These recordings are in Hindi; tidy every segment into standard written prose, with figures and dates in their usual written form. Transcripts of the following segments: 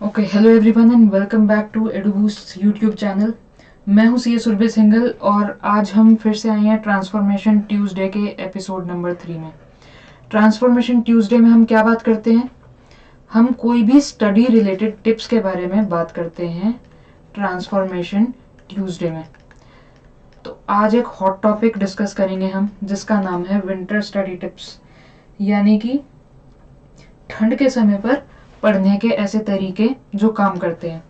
Okay, hello everyone and welcome back to Eduboost YouTube channel. मैं हूं सी सुरभि सिंघल और आज हम फिर से आए हैं ट्रांसफॉर्मेशन ट्यूसडे के एपिसोड नंबर 3 में। ट्रांसफॉर्मेशन ट्यूसडे में हम क्या बात करते हैं? हम कोई भी स्टडी रिलेटेड टिप्स के बारे में बात करते हैं ट्रांसफॉर्मेशन ट्यूसडे में। तो आज एक हॉट टॉपिक डिस्कस करेंगे हम, जिसका नाम है विंटर स्टडी टिप्स, यानी कि ठंड के समय पर पढ़ने के ऐसे तरीके जो काम करते हैं।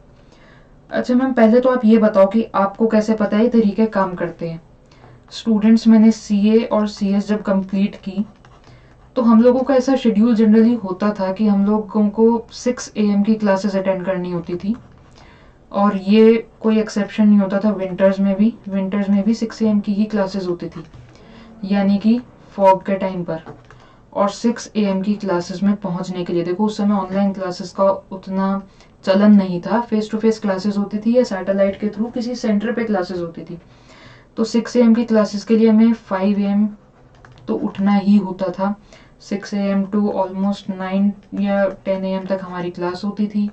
अच्छा मैम, पहले तो आप ये बताओ कि आपको कैसे पता है ये तरीके काम करते हैं? स्टूडेंट्स, मैंने सीए और सीएस जब कंप्लीट की तो हम लोगों का ऐसा शेड्यूल जनरली होता था कि हम लोगों को 6 AM की क्लासेस अटेंड करनी होती थी, और ये कोई एक्सेप्शन नहीं होता था। विंटर्स में भी 6 AM की ही क्लासेस होती थी, यानी कि फॉग के टाइम पर। और 6 AM की क्लासेस में पहुंचने के लिए, देखो उस समय ऑनलाइन क्लासेस का उतना चलन नहीं था, फेस टू फेस क्लासेस होती थी या सैटेलाइट के थ्रू किसी सेंटर पे क्लासेस होती थी। तो 6 AM की क्लासेस के लिए हमें 5 AM तो उठना ही होता था। 6 AM टू ऑलमोस्ट 9 या 10 AM तक हमारी क्लास होती थी,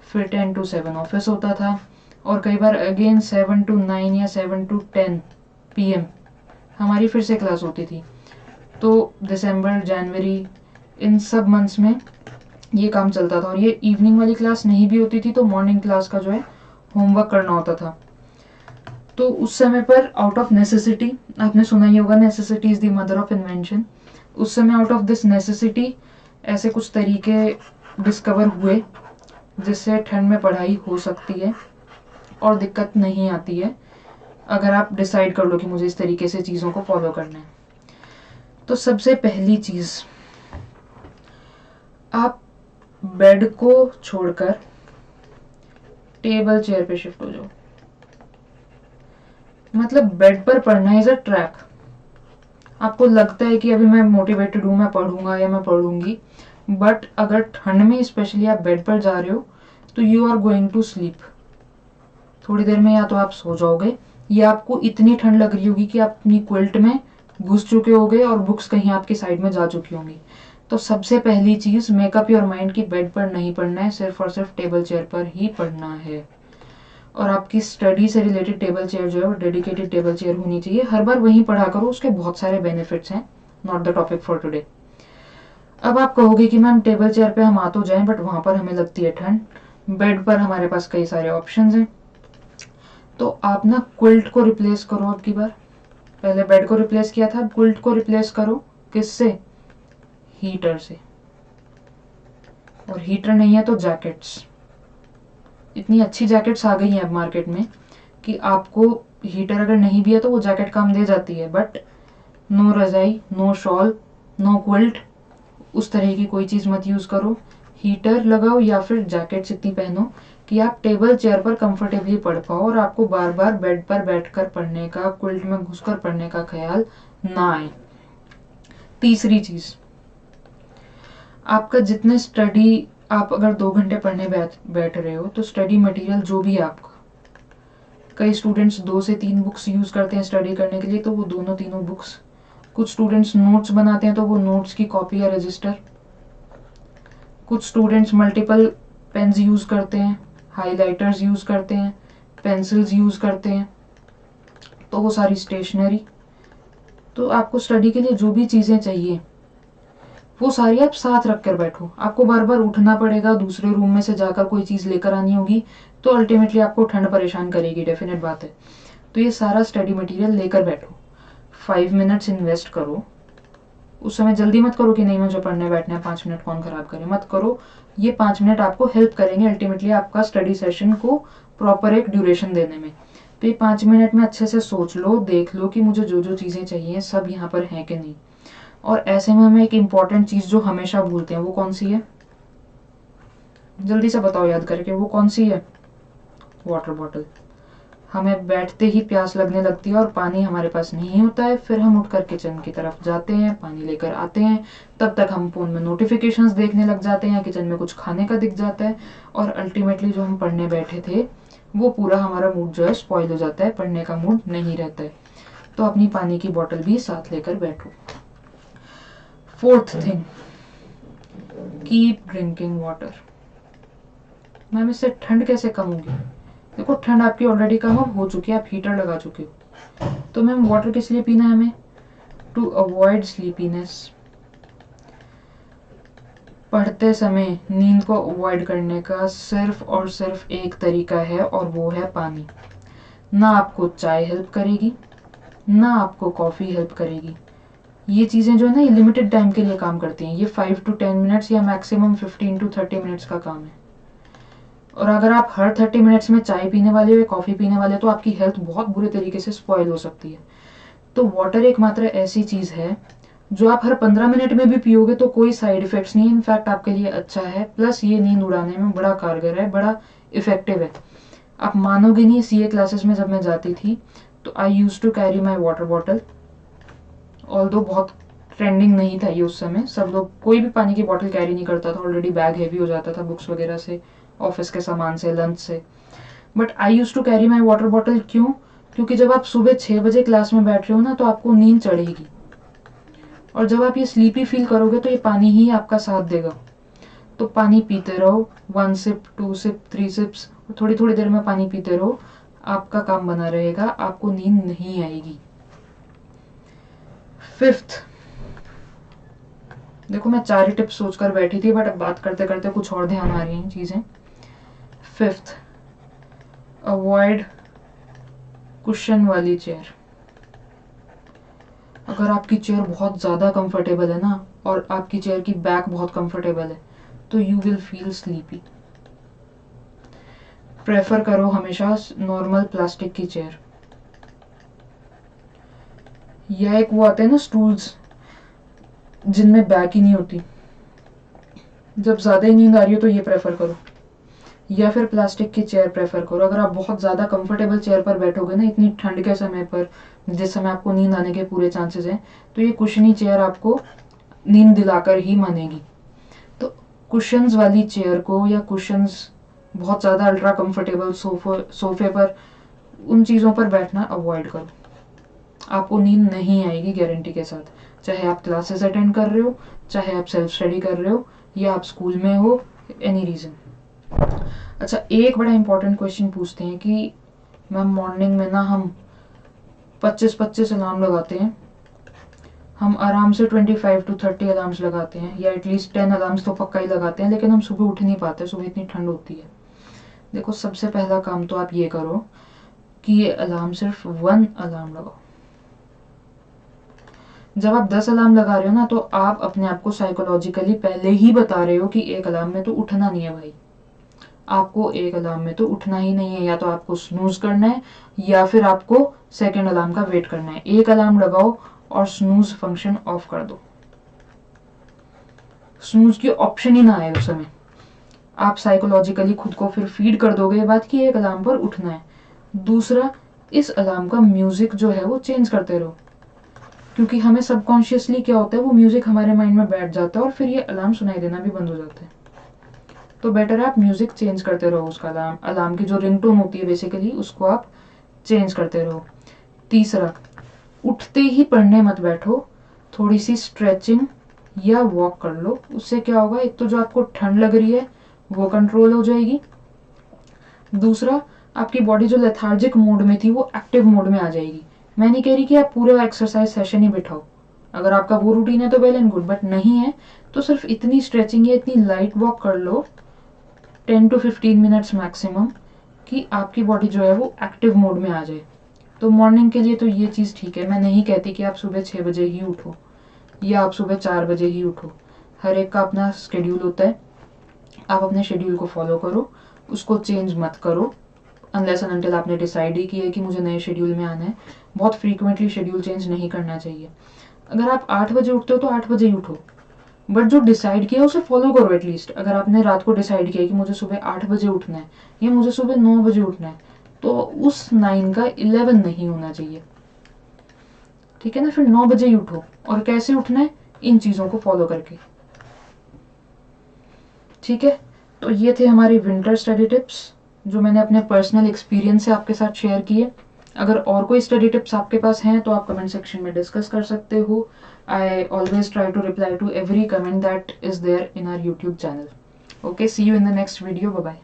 फिर 10 to 7 ऑफिस होता था, और कई बार अगेन 7 to 9 या 7 to 10 PM हमारी फिर से क्लास होती थी। तो दिसंबर, जनवरी, इन सब मंथ्स में ये काम चलता था, और ये इवनिंग वाली क्लास नहीं भी होती थी तो मॉर्निंग क्लास का जो है होमवर्क करना होता था। तो उस समय पर आउट ऑफ नेसेसिटी, आपने सुना ही होगा necessity is the mother of invention. उस समय आउट ऑफ दिस नेसेसिटी ऐसे कुछ तरीके डिस्कवर हुए जिससे ठंड में पढ़ाई हो सकती है और दिक्कत नहीं आती है, अगर आप डिसाइड कर लो कि मुझे इस तरीके से चीज़ों को फॉलो करना है। तो सबसे पहली चीज़, आप बेड को छोड़कर टेबल चेयर पे शिफ्ट हो जाओ। मतलब बेड पर पढ़ना इज अ ट्रैप। आपको लगता है कि अभी मैं मोटिवेटेड हूँ, मैं पढ़ूंगा या मैं पढ़ूंगी, बट अगर ठंड में स्पेशली आप बेड पर जा रहे हो तो you are going to sleep. थोड़ी देर में या तो आप सो जाओगे, या आपको इतनी ठंड लग रही होगी कि आप अपनी क्विल्ट में घुस चुके होगे और बुक्स कहीं आपकी साइड में जा चुकी होंगी। तो सबसे पहली चीज, मेकअप योर माइंड की बेड पर नहीं पढ़ना है, सिर्फ और सिर्फ टेबल चेयर पर ही पढ़ना है। और आपकी स्टडी से रिलेटेड टेबल चेयर जो है वो डेडिकेटेड टेबल चेयर होनी चाहिए। हर बार वहीं पढ़ा करो, उसके बहुत सारे बेनिफिट्स हैं, not the topic for today. अब आप कहोगे कि मैम टेबल चेयर पे हम आ तो जाएं बट वहां पर हमें लगती है ठंड, बेड पर हमारे पास कई सारे ऑप्शंस हैं। तो आप ना क्विल्ट को रिप्लेस करो अब की बार। पहले बेड को रिप्लेस किया था, अब क्विल्ट को रिप्लेस करो। किससे? हीटर से। और हीटर नहीं है तो जैकेट्स। इतनी अच्छी जैकेट्स आ गई हैं अब मार्केट में कि आपको हीटर अगर नहीं भी है तो वो जैकेट काम दे जाती है, बट नो रजाई, नो शॉल, नो क्विल्ट, उस तरह की कोई चीज़ मत यूज़ करो। हीटर लगाओ या फिर जैकेट्स इतनी पहनो कि आप टेबल चेयर पर कंफर्टेबली पढ़ पाओ और आपको बार बार बेड पर बैठकर पढ़ने का, क्विल्ट में घुसकर पढ़ने का ख्याल ना आए। तीसरी चीज़, आपका जितने स्टडी, आप अगर 2 घंटे पढ़ने बैठ रहे हो तो स्टडी मटेरियल जो भी है आपका, कई स्टूडेंट्स 2 से 3 बुक्स यूज़ करते हैं स्टडी करने के लिए, तो वो दोनों तीनों बुक्स। कुछ स्टूडेंट्स नोट्स बनाते हैं तो वो नोट्स की कॉपी या रजिस्टर। कुछ स्टूडेंट्स मल्टीपल पेन्स यूज़ करते हैं, हाइलाइटर्स यूज़ करते हैं, पेंसिल्स यूज़ करते हैं, तो वो सारी स्टेशनरी। तो आपको स्टडी के लिए जो भी चीज़ें चाहिए वो सारी आप साथ रख कर बैठो। आपको बार बार उठना पड़ेगा, दूसरे रूम में से जाकर कोई चीज़ लेकर आनी होगी, तो अल्टीमेटली आपको ठंड परेशान करेगी, डेफिनेट बात है। तो ये सारा स्टडी मटेरियल लेकर बैठो, 5 मिनट्स इन्वेस्ट करो। उस समय जल्दी मत करो कि नहीं मुझे पढ़ने बैठना है, 5 मिनट कौन खराब करे, मत करो। ये 5 मिनट आपको हेल्प करेंगे अल्टीमेटली आपका स्टडी सेशन को प्रॉपर एक ड्यूरेशन देने में। तो ये 5 मिनट में अच्छे से सोच लो, देख लो कि मुझे जो जो चीज़ें चाहिए सब यहाँ पर हैं कि नहीं। और ऐसे में हमें एक इम्पॉर्टेंट चीज़ जो हमेशा भूलते हैं, वो कौन सी है? जल्दी से बताओ याद करके, वो कौन सी है? Water bottle. हमें बैठते ही प्यास लगने लगती है और पानी हमारे पास नहीं होता है, फिर हम उठकर किचन की तरफ जाते हैं, पानी लेकर आते हैं, तब तक हम फ़ोन में नोटिफिकेशंस देखने लग जाते हैं, किचन में कुछ खाने का दिख जाता है, और अल्टीमेटली जो हम पढ़ने बैठे थे वो पूरा हमारा मूड जो है स्पॉइल हो जाता है, पढ़ने का मूड नहीं रहता है। तो अपनी पानी की बॉटल भी साथ लेकर बैठो। Fourth thing, keep drinking water. Ma'am इससे ठंड कैसे कम होगी? देखो ठंड आपकी ऑलरेडी कम अब हो चुकी है, आप हीटर लगा चुके हो। तो मैम वाटर किस लिए पीना है हमें? To avoid sleepiness. पढ़ते समय नींद को अवॉइड करने का सिर्फ और सिर्फ एक तरीका है और वो है पानी। ना आपको चाय हेल्प करेगी, ना आपको कॉफ़ी हेल्प करेगी। ये चीज़ें जो है ना, ये लिमिटेड टाइम के लिए काम करती हैं। ये 5 to 10 मिनट्स या मैक्सिमम 15 to 30 मिनट्स का काम है। और अगर आप हर 30 मिनट्स में चाय पीने वाले हो या कॉफ़ी पीने वाले हो तो आपकी हेल्थ बहुत बुरे तरीके से स्पॉइल हो सकती है। तो वाटर एकमात्र ऐसी चीज़ है जो आप हर 15 मिनट में भी पियोगे तो कोई साइड इफेक्ट्स नहीं है, इनफैक्ट आपके लिए अच्छा है, प्लस ये नींद उड़ाने में बड़ा कारगर है, बड़ा इफेक्टिव है। आप मानोगे नहीं, सीए क्लासेस में जब मैं जाती थी तो I use to carry my water bottle. Although बहुत ट्रेंडिंग नहीं था ये उस समय, सब लोग कोई भी पानी की बॉटल कैरी नहीं करता था, ऑलरेडी बैग हैवी हो जाता था बुक्स वगैरह से, ऑफिस के सामान से, लंच से। But I use to carry my water bottle. क्यों? क्योंकि जब आप सुबह 6 बजे क्लास में बैठ रहे हो ना तो आपको नींद चढ़ेगी, और जब आप ये स्लीपी फील करोगे तो ये पानी ही आपका साथ देगा। तो पानी पीते रहो, 1 सिप 2 सिप 3 सिप्स, थोड़ी थोड़ी देर में पानी पीते रहो, आपका काम बना रहेगा, आपको नींद नहीं आएगी। 5th, देखो मैं 4 ही टिप्स सोचकर बैठी थी बट अब बात करते करते कुछ और ध्यान आ रही हैं चीजें। 5th, अवॉइड कुशन वाली चेयर। अगर आपकी चेयर बहुत ज़्यादा कंफर्टेबल है ना, और आपकी चेयर की बैक बहुत कंफर्टेबल है, तो you will feel sleepy. Prefer करो हमेशा नॉर्मल प्लास्टिक की चेयर, या एक वो आते हैं ना स्टूल्स जिनमें बैक ही नहीं होती। जब ज़्यादा ही नींद आ रही हो तो ये प्रेफर करो, या फिर प्लास्टिक की चेयर प्रेफर करो। अगर आप बहुत ज़्यादा कंफर्टेबल चेयर पर बैठोगे ना इतनी ठंड के समय पर, जिस समय आपको नींद आने के पूरे चांसेस हैं, तो ये कुशनी चेयर आपको नींद दिलाकर ही मानेगी। तो कुशंस वाली चेयर को, या कुशंस बहुत ज़्यादा अल्ट्रा कंफर्टेबल सोफे पर, उन चीज़ों पर बैठना अवॉइड करो। आपको नींद नहीं आएगी गारंटी के साथ, चाहे आप क्लासेस अटेंड कर रहे हो, चाहे आप सेल्फ स्टडी कर रहे हो, या आप स्कूल में हो, एनी रीज़न। अच्छा, एक बड़ा इंपॉर्टेंट क्वेश्चन पूछते हैं कि मैम मॉर्निंग में ना हम 25-25 अलार्म लगाते हैं, हम आराम से 25 to 30 अलार्म्स लगाते हैं, या एटलीस्ट 10 अलार्म्स तो पक्का ही लगाते हैं, लेकिन हम सुबह उठ नहीं पाते, सुबह इतनी ठंड होती है। देखो सबसे पहला काम तो आप ये करो कि ये अलार्म सिर्फ 1 अलार्म लगाओ। जब आप 10 अलार्म लगा रहे हो ना तो आप अपने आप को साइकोलॉजिकली पहले ही बता रहे हो कि एक अलार्म में तो उठना नहीं है भाई, आपको एक अलार्म में तो उठना ही नहीं है, या तो आपको स्नूज करना है या फिर आपको सेकेंड अलार्म का वेट करना है। एक अलार्म लगाओ और स्नूज फंक्शन ऑफ कर दो, स्नूज की ऑप्शन ही ना आए उस समय। आप साइकोलॉजिकली खुद को फिर फीड कर दोगे ये बात कि एक अलार्म पर उठना है। दूसरा, इस अलार्म का म्यूजिक जो है वो चेंज करते रहो, क्योंकि हमें सबकॉन्शियसली क्या होता है, वो म्यूजिक हमारे माइंड में बैठ जाता है और फिर ये अलार्म सुनाई देना भी बंद हो जाता है। तो बेटर है आप म्यूजिक चेंज करते रहो, उसका अलार्म की जो रिंगटोन होती है बेसिकली उसको आप चेंज करते रहो। तीसरा, उठते ही पढ़ने मत बैठो, थोड़ी सी स्ट्रेचिंग या वॉक कर लो। उससे क्या होगा, एक तो जो आपको ठंड लग रही है वो कंट्रोल हो जाएगी, दूसरा आपकी बॉडी जो लेथार्जिक मोड में थी वो एक्टिव मोड में आ जाएगी। मैं नहीं कह रही कि आप पूरा एक्सरसाइज सेशन ही बिठाओ, अगर आपका वो रूटीन है तो वेल एंड गुड, बट नहीं है तो सिर्फ इतनी स्ट्रेचिंग या इतनी लाइट वॉक कर लो 10 to 15 मिनट्स मैक्सिमम, कि आपकी बॉडी जो है वो एक्टिव मोड में आ जाए। तो मॉर्निंग के लिए तो ये चीज़ ठीक है। मैं नहीं कहती कि आप सुबह 6 बजे ही उठो या आप सुबह 4 बजे ही उठो, हर एक का अपना शेड्यूल होता है, आप अपने शेड्यूल को फॉलो करो, उसको चेंज मत करो अनलेस एंड अनटिल आपने डिसाइड ही किया है कि मुझे नए शेड्यूल में आना है। बहुत फ्रीक्वेंटली शेड्यूल चेंज नहीं करना चाहिए। अगर आप 8 बजे उठते हो तो 8 बजे ही उठो, बट जो डिसाइड किया उसे फॉलो करो एटलीस्ट। अगर आपने रात को डिसाइड किया कि मुझे सुबह 8 बजे उठना है या मुझे सुबह 9 बजे उठना है, तो उस 9 का 11 नहीं होना चाहिए, ठीक है ना। फिर 9 बजे ही उठो, और कैसे उठना है, इन चीज़ों को फॉलो करके, ठीक है। तो ये थे हमारी विंटर स्टडी टिप्स जो मैंने अपने पर्सनल एक्सपीरियंस से आपके साथ शेयर किए। अगर और कोई स्टडी टिप्स आपके पास हैं तो आप कमेंट सेक्शन में डिस्कस कर सकते हो। I always try to reply to every comment that is there in our YouTube channel. Okay, see you in the next video, bye bye.